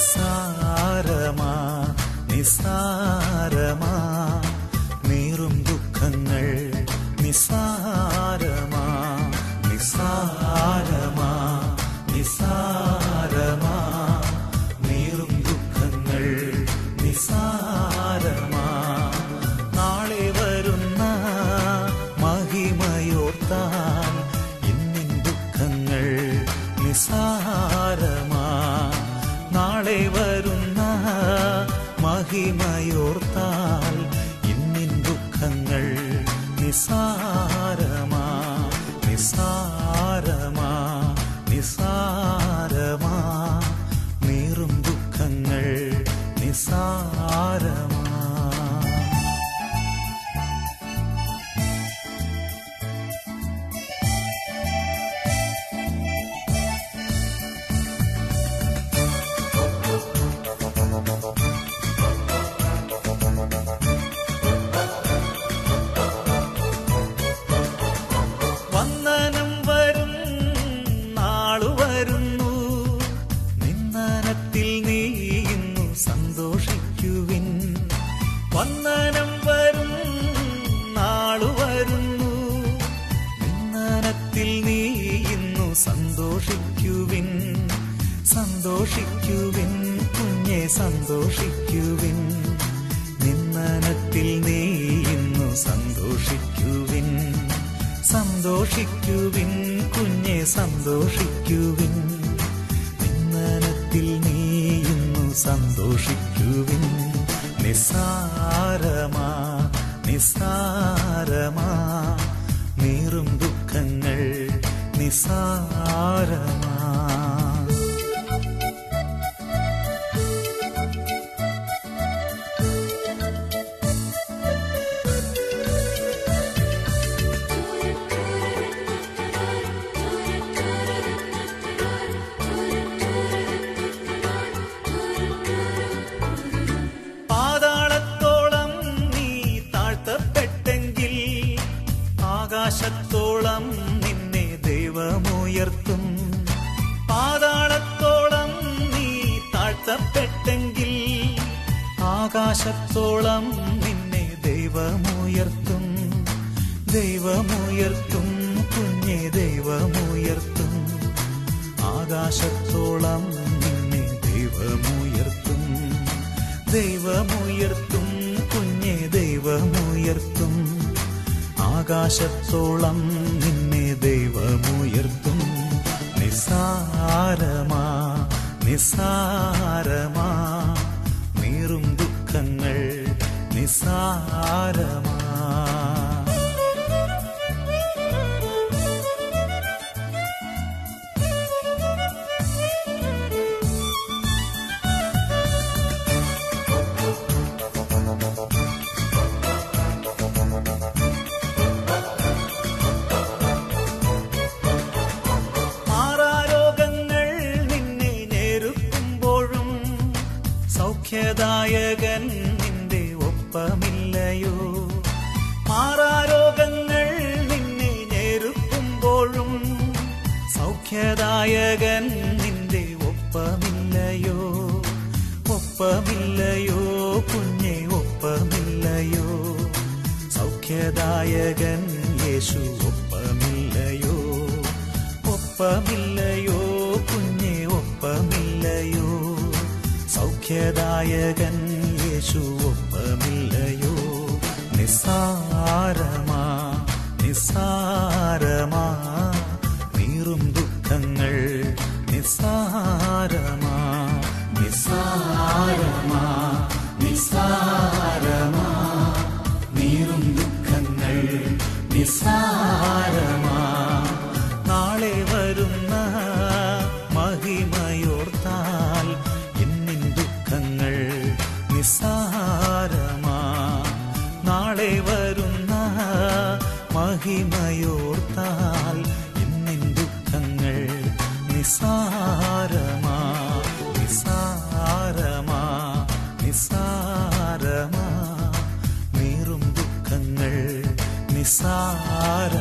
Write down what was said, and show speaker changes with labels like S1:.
S1: നിസ്സാരമാ നിസ്സാരമാ നീറും ദുഃഖങ്ങൾ നിസ്സാരമാ നിസ്സാരമാ നിസ്സാരമാ നീറും ദുഃഖങ്ങൾ നിസ്സാരമാ നാളെ വരുന്ന മഹിമയോർത്താൽ ഇന്നിൻ ദുഃഖങ്ങൾ നിസ്സാരമാ നാളെ വരുന്ന മഹിമയോർത്താൽ ഇന്നിൻ ദുഃഖങ്ങൾ നിസ്സാരമാ നിസ്സാരമാ നിസ്സാരമാ നീറും ദുഃഖങ്ങൾ നിസ്സാരമാ. വന്ദനം വരും നാളു വരുന്നു, നിന്ദനത്തിൽ നീ ഇന്നു സന്തോഷിക്കുവിൻ. വന്ദനം വരും നാളു വരുന്നു, നിന്ദനത്തിൽ നീ ഇന്നു സന്തോഷിക്കുവിൻ. സന്തോഷിക്കുവിൻ കുഞ്ഞെ സന്തോഷിക്കുവിൻ, നിന്ദനത്തിൽ നീ ഇന്നു സന്തോഷിക്കുവിൻ. സന്തോഷിക്കുവിൻ കുഞ്ഞെ സന്തോഷിക്കുവിൻ, നിന്ദനത്തിൽ നീ ഇന്നു സന്തോഷിക്കുവിൻ. നിസ്സാരമാ നിസ്സാരമാ നീറും ദുഃഖങ്ങൾ നിസ്സാരമാ. ആകാശത്തോളം നിന്നെ ദൈവമുയർത്തും. പാതാളത്തോളം നീ താഴ്ത്തപ്പെട്ടെങ്കിൽ ആകാശത്തോളം നിന്നെ ദൈവമുയർത്തും. ദൈവമുയർത്തും കുഞ്ഞെ ദൈവമുയർത്തും, ആകാശത്തോളം നിന്നെ ദൈവമുയർത്തും. ദൈവമുയർത്തും കുഞ്ഞെ ദൈവമുയർത്തും, ആകാശത്തോളം നിന്നെ ദൈവമുയർത്തും. നിസ്സാരമാ നിസ്സാരമാ നീറും ദുഃഖങ്ങൾ നിസ്സാരമാ. സൗഖ്യദായകൻ നിന്റെ ഒപ്പമില്ലയോ? മാറാരോഗങ്ങൾ നിന്നെ ഞെരുക്കുമ്പോഴും സൗഖ്യദായകൻ നിന്റെ ഒപ്പമില്ലയോ? ഒപ്പമില്ലയോ കുഞ്ഞെ ഒപ്പമില്ലയോ? സൗഖ്യദായകൻ യേശു ഒപ്പമില്ലയോ? ഒപ്പമില്ലയോ കുഞ്ഞെ ഒപ്പമില്ലയോ? സൗഖ്യദായകൻ യേശു ഒപ്പമില്ലയോ? നിസ്സാരമാ നിസ്സാരമാ നീറും ദുഃഖങ്ങൾ നിസ്സാരമാ. നിസ്സാരമാ നിസ്സാരമാ നീറും ദുഃഖങ്ങൾ നിസ്സാരമാ. നാളെ വരുന്ന മഹിമയോർത്താൽ നിസ്സാരമാ. നാളെ വരുന്ന മഹിമയോർത്താൽ ഇന്നിൻ ദുഃഖങ്ങൾ നിസ്സാരമാ. നിസ്സാരമാ നിസ്സാരമാ നീറും ദുഃഖങ്ങൾ നിസ്സാര